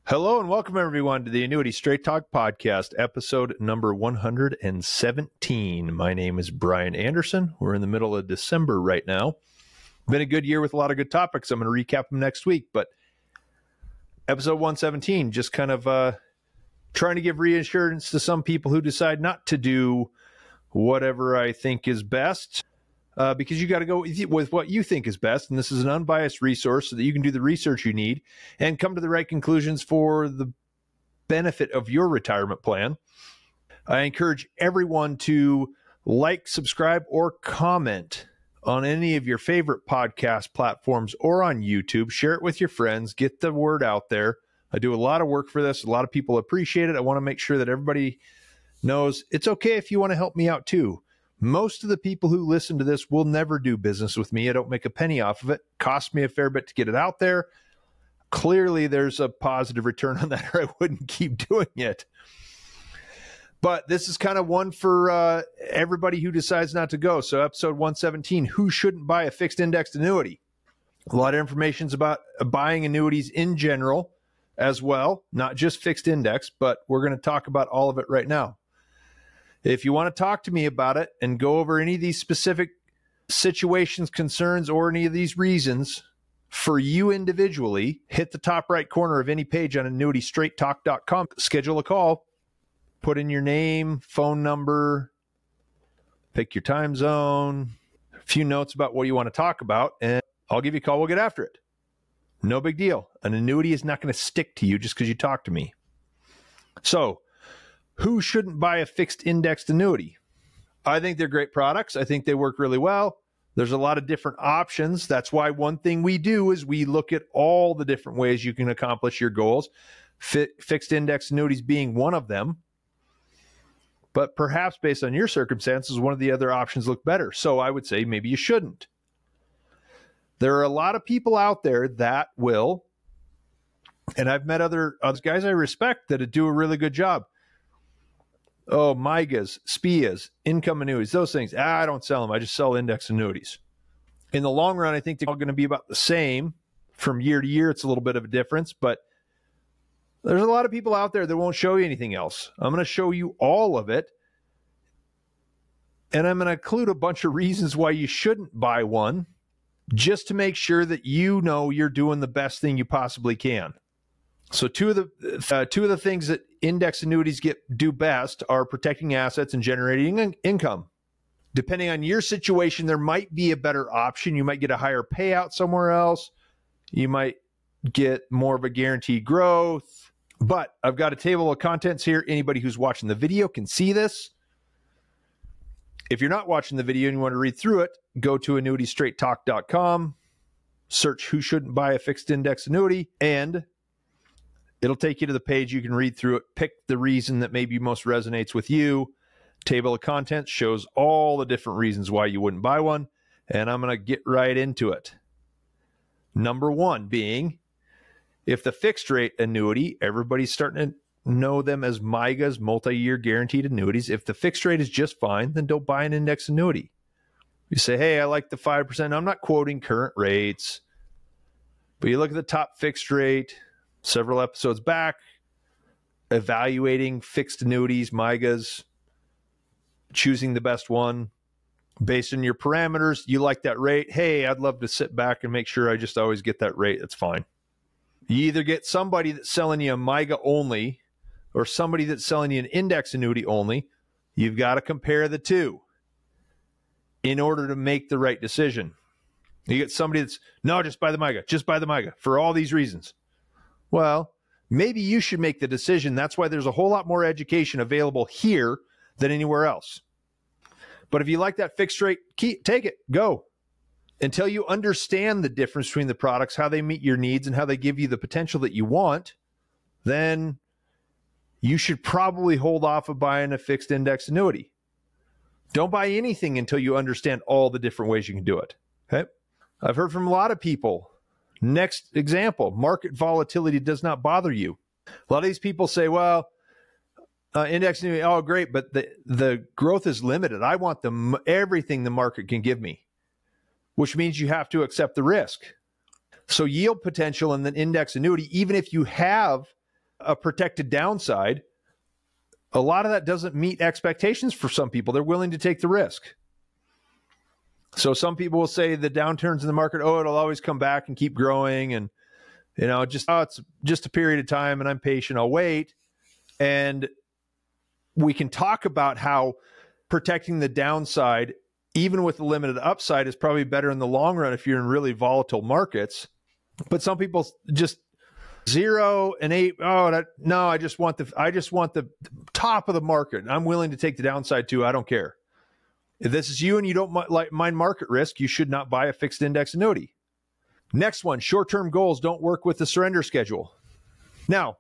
Hello and welcome everyone to the Annuity Straight Talk Podcast, episode number 117. My name is Bryan Anderson. We're in the middle of December right now. Been a good year with a lot of good topics. I'm going to recap them next week, but episode 117, just kind of trying to give reassurance to some people who decide not to do whatever I think is best. Because you got to go with what you think is best. And this is an unbiased resource so that you can do the research you need and come to the right conclusions for the benefit of your retirement plan. I encourage everyone to like, subscribe, or comment on any of your favorite podcast platforms or on YouTube. Share it with your friends. Get the word out there. I do a lot of work for this. A lot of people appreciate it. I want to make sure that everybody knows it's okay if you want to help me out too. Most of the people who listen to this will never do business with me. I don't make a penny off of it. Cost me a fair bit to get it out there. Clearly, there's a positive return on that, or I wouldn't keep doing it. But this is kind of one for everybody who decides not to go. So episode 117, who shouldn't buy a fixed indexed annuity? A lot of information is about buying annuities in general as well, not just fixed index, but we're going to talk about all of it right now. If you want to talk to me about it and go over any of these specific situations, concerns, or any of these reasons for you individually, hit the top right corner of any page on annuitystraighttalk.com. Schedule a call, put in your name, phone number, pick your time zone, a few notes about what you want to talk about, and I'll give you a call. We'll get after it. No big deal. An annuity is not going to stick to you just because you talk to me. So, who shouldn't buy a fixed indexed annuity? I think they're great products. I think they work really well. There's a lot of different options. That's why one thing we do is we look at all the different ways you can accomplish your goals, fixed index annuities being one of them. But perhaps based on your circumstances, one of the other options look better. So I would say maybe you shouldn't. There are a lot of people out there that will, and I've met other guys I respect that do a really good job. Oh, MYGAs, SPIAs, income annuities, those things. I don't sell them. I just sell index annuities. In the long run, I think they're all going to be about the same. From year to year, it's a little bit of a difference, but there's a lot of people out there that won't show you anything else. I'm going to show you all of it, and I'm going to include a bunch of reasons why you shouldn't buy one, just to make sure that you know you're doing the best thing you possibly can. So two of the things that index annuities do best are protecting assets and generating income. Depending on your situation, there might be a better option. You might get a higher payout somewhere else. You might get more of a guaranteed growth. But I've got a table of contents here. Anybody who's watching the video can see this. If you're not watching the video and you want to read through it, go to annuitystraighttalk.com, search who shouldn't buy a fixed index annuity, and it'll take you to the page. You can read through it, pick the reason that maybe most resonates with you. Table of contents shows all the different reasons why you wouldn't buy one, and I'm going to get right into it. Number one being, if the fixed rate annuity, everybody's starting to know them as MYGAs, multi-year guaranteed annuities. If the fixed rate is just fine, then don't buy an index annuity. You say, hey, I like the 5%. I'm not quoting current rates, but you look at the top fixed rate, several episodes back, evaluating fixed annuities, MYGAs, choosing the best one based on your parameters. You like that rate. Hey, I'd love to sit back and make sure I just always get that rate. That's fine. You either get somebody that's selling you a MYGA only or somebody that's selling you an index annuity only. You've got to compare the two in order to make the right decision. You get somebody that's, no, just buy the MYGA, for all these reasons. Well, maybe you should make the decision. That's why there's a whole lot more education available here than anywhere else. But if you like that fixed rate, take it, go. Until you understand the difference between the products, how they meet your needs, and how they give you the potential that you want, then you should probably hold off of buying a fixed index annuity. Don't buy anything until you understand all the different ways you can do it. Okay? I've heard from a lot of people. Next example, market volatility does not bother you. A lot of these people say, well, index annuity, oh, great, but the growth is limited. I want everything the market can give me, which means you have to accept the risk. So yield potential in the index annuity, even if you have a protected downside, a lot of that doesn't meet expectations for some people. They're willing to take the risk. So some people will say the downturns in the market, it'll always come back and keep growing. And, it's just a period of time and I'm patient, I'll wait. And we can talk about how protecting the downside, even with the limited upside, is probably better in the long run if you're in really volatile markets. But some people just 0 and 8. I just want the top of the market. I'm willing to take the downside too. I don't care. If this is you and you don't mind market risk, you should not buy a fixed index annuity. Next one, short-term goals don't work with the surrender schedule. Now,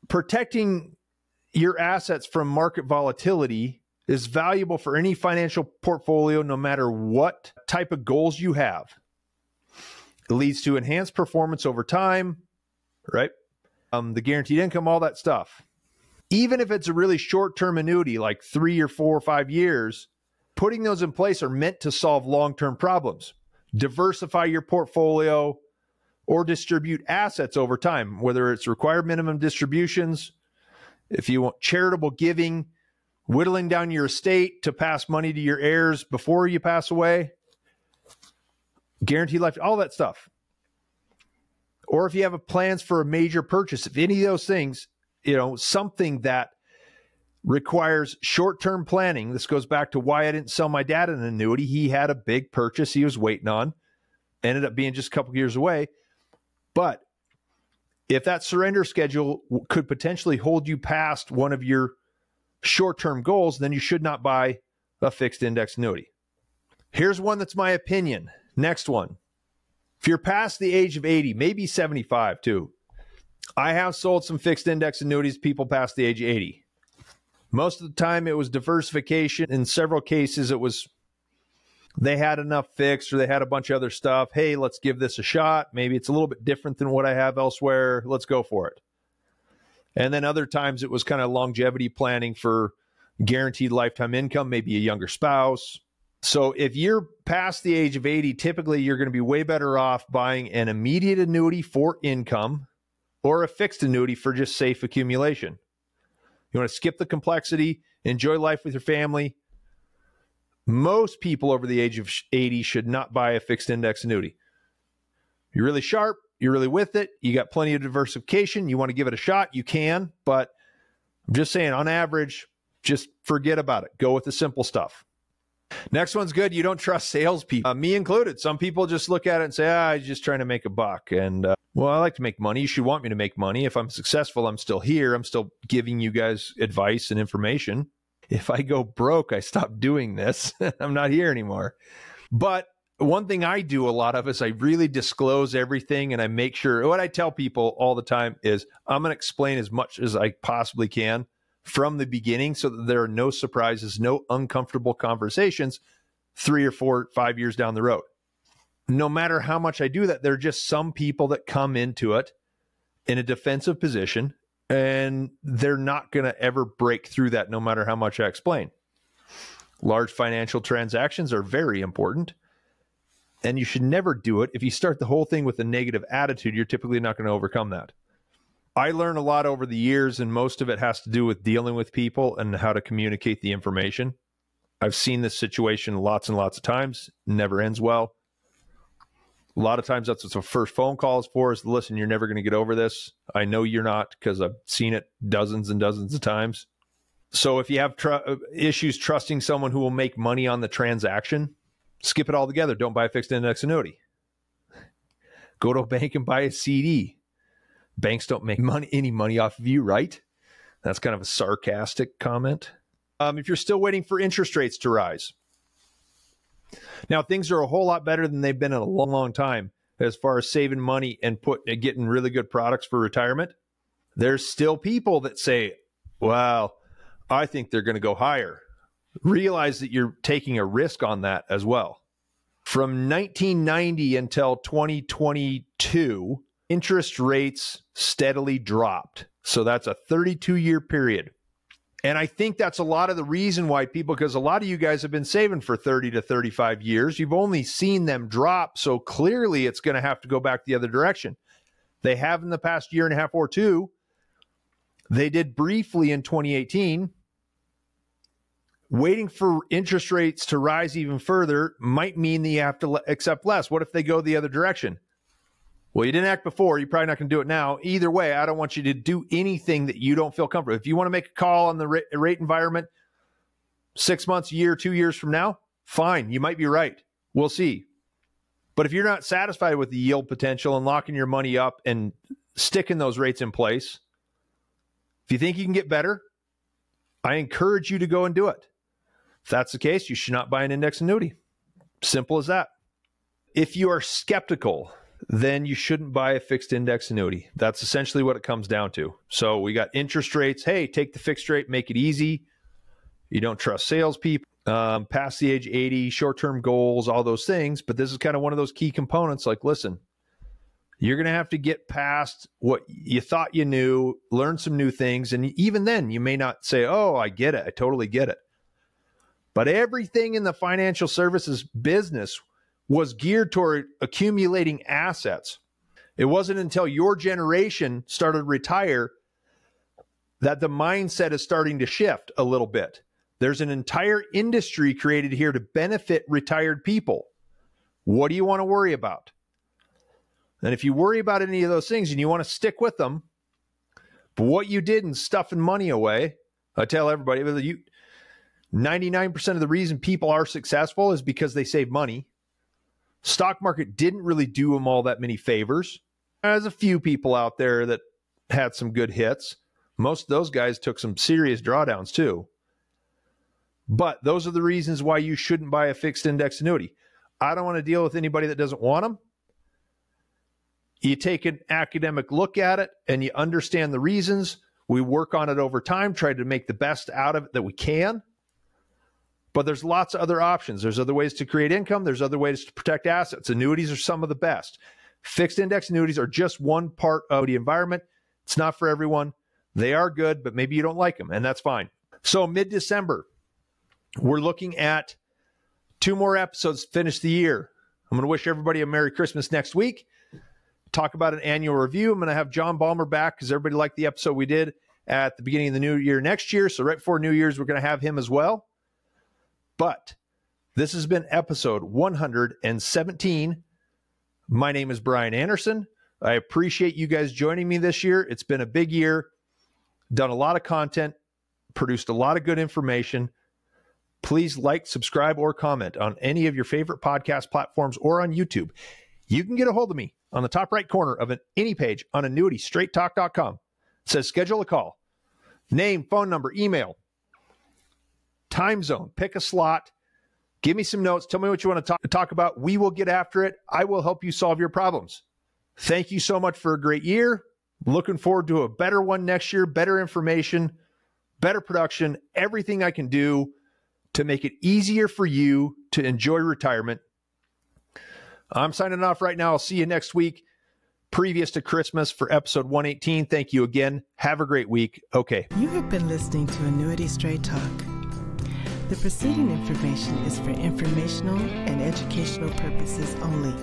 protecting your assets from market volatility is valuable for any financial portfolio, no matter what type of goals you have. It leads to enhanced performance over time, right? The guaranteed income, all that stuff. Even if it's a really short-term annuity, like 3 or 4 or 5 years, putting those in place are meant to solve long-term problems. Diversify your portfolio or distribute assets over time, whether it's required minimum distributions, if you want charitable giving, whittling down your estate to pass money to your heirs before you pass away, guaranteed life, all that stuff. Or if you have plans for a major purchase, if any of those things, something that requires short-term planning. This goes back to why I didn't sell my dad an annuity. He had a big purchase he was waiting on, ended up being just a couple years away. But if that surrender schedule could potentially hold you past one of your short-term goals, then you should not buy a fixed index annuity. Here's one that's my opinion. Next one. If you're past the age of 80, maybe 75 too. I have sold some fixed index annuities to people past the age of 80. Most of the time it was diversification. In several cases, it was they had enough fixed or they had a bunch of other stuff. Hey, let's give this a shot. Maybe it's a little bit different than what I have elsewhere. Let's go for it. And then other times it was kind of longevity planning for guaranteed lifetime income, maybe a younger spouse. So if you're past the age of 80, typically you're going to be way better off buying an immediate annuity for income or a fixed annuity for just safe accumulation. You want to skip the complexity, enjoy life with your family. Most people over the age of 80 should not buy a fixed index annuity. You're really sharp, you're really with it, you got plenty of diversification, you want to give it a shot, you can, but I'm just saying, on average, just forget about it. Go with the simple stuff. Next one's good. You don't trust salespeople, me included. Some people just look at it and say, I'm just trying to make a buck. And, well, I like to make money. You should want me to make money. If I'm successful, I'm still here. I'm still giving you guys advice and information. If I go broke, I stop doing this. I'm not here anymore. But one thing I do a lot of is I really disclose everything and I make sure what I tell people all the time is I'm going to explain as much as I possibly can from the beginning so that there are no surprises, no uncomfortable conversations 3 or 4, 5 years down the road. No matter how much I do that, there are just some people that come into it in a defensive position and they're not going to ever break through that no matter how much I explain. Large financial transactions are very important and you should never do it. If you start the whole thing with a negative attitude, you're typically not going to overcome that. I learned a lot over the years, and most of it has to do with dealing with people and how to communicate the information. I've seen this situation lots and lots of times. Never ends well. A lot of times that's what the first phone call is for, is listen, you're never going to get over this. I know you're not because I've seen it dozens and dozens of times. So if you have issues trusting someone who will make money on the transaction, skip it all together. Don't buy a fixed index annuity. Go to a bank and buy a CD. Banks don't make any money off of you, right? That's kind of a sarcastic comment. If you're still waiting for interest rates to rise. Now, things are a whole lot better than they've been in a long, long time as far as saving money and getting really good products for retirement. There's still people that say, well, I think they're going to go higher. Realize that you're taking a risk on that as well. From 1990 until 2022, interest rates steadily dropped. So that's a 32-year period. And I think that's a lot of the reason why because a lot of you guys have been saving for 30 to 35 years. You've only seen them drop. So clearly it's going to have to go back the other direction. They have in the past year and a half or two. They did briefly in 2018. Waiting for interest rates to rise even further might mean that you have to accept less. What if they go the other direction? Well, you didn't act before. You're probably not going to do it now. Either way, I don't want you to do anything that you don't feel comfortable. If you want to make a call on the rate environment 6 months, a year, 2 years from now, fine. You might be right. We'll see. But if you're not satisfied with the yield potential and locking your money up and sticking those rates in place, if you think you can get better, I encourage you to go and do it. If that's the case, you should not buy an index annuity. Simple as that. If you are skeptical, then you shouldn't buy a fixed index annuity. That's essentially what it comes down to. So we got interest rates. Hey, take the fixed rate, make it easy. You don't trust salespeople, past the age 80, short-term goals, all those things. But this is kind of one of those key components. Like, listen, you're going to have to get past what you thought you knew, learn some new things. And even then, you may not say, oh, I get it. I totally get it. But everything in the financial services business was geared toward accumulating assets. It wasn't until your generation started to retire that the mindset is starting to shift a little bit. There's an entire industry created here to benefit retired people. What do you want to worry about? And if you worry about any of those things and you want to stick with them, but what you did in stuffing money away, I tell everybody, 99% of the reason people are successful is because they save money. Stock market didn't really do them all that many favors. There's a few people out there that had some good hits. Most of those guys took some serious drawdowns too. But those are the reasons why you shouldn't buy a fixed index annuity. I don't want to deal with anybody that doesn't want them. You take an academic look at it and you understand the reasons. We work on it over time, try to make the best out of it that we can. But there's lots of other options. There's other ways to create income. There's other ways to protect assets. Annuities are some of the best. Fixed index annuities are just one part of the environment. It's not for everyone. They are good, but maybe you don't like them, and that's fine. So mid-December, we're looking at 2 more episodes to finish the year. I'm going to wish everybody a Merry Christmas next week. Talk about an annual review. I'm going to have John Balmer back because everybody liked the episode we did at the beginning of the new year next year. So right before New Year's, we're going to have him as well. But this has been episode 117. My name is Bryan Anderson. I appreciate you guys joining me this year. It's been a big year. Done a lot of content, produced a lot of good information. Please like, subscribe, or comment on any of your favorite podcast platforms or on YouTube. You can get a hold of me on the top right corner of any page on Annuity, Talk.Com. It says schedule a call. Name, phone number, email, time zone, pick a slot, give me some notes, tell me what you want to talk about. We will get after it. I will help you solve your problems. Thank you so much for a great year. Looking forward to a better one next year, better information, better production, everything I can do to make it easier for you to enjoy retirement. I'm signing off right now. I'll see you next week, previous to Christmas for episode 118. Thank you again. Have a great week. Okay. You have been listening to Annuity Straight Talk. The preceding information is for informational and educational purposes only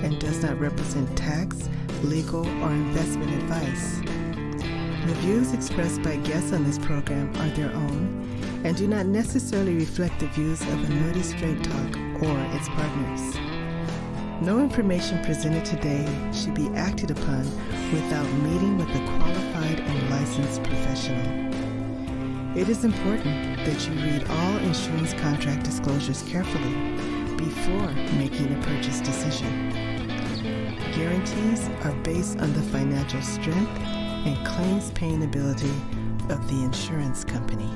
and does not represent tax, legal, or investment advice. The views expressed by guests on this program are their own and do not necessarily reflect the views of Annuity Straight Talk or its partners. No information presented today should be acted upon without meeting with a qualified and licensed professional. It is important that you read all insurance contract disclosures carefully before making a purchase decision. Guarantees are based on the financial strength and claims paying ability of the insurance company.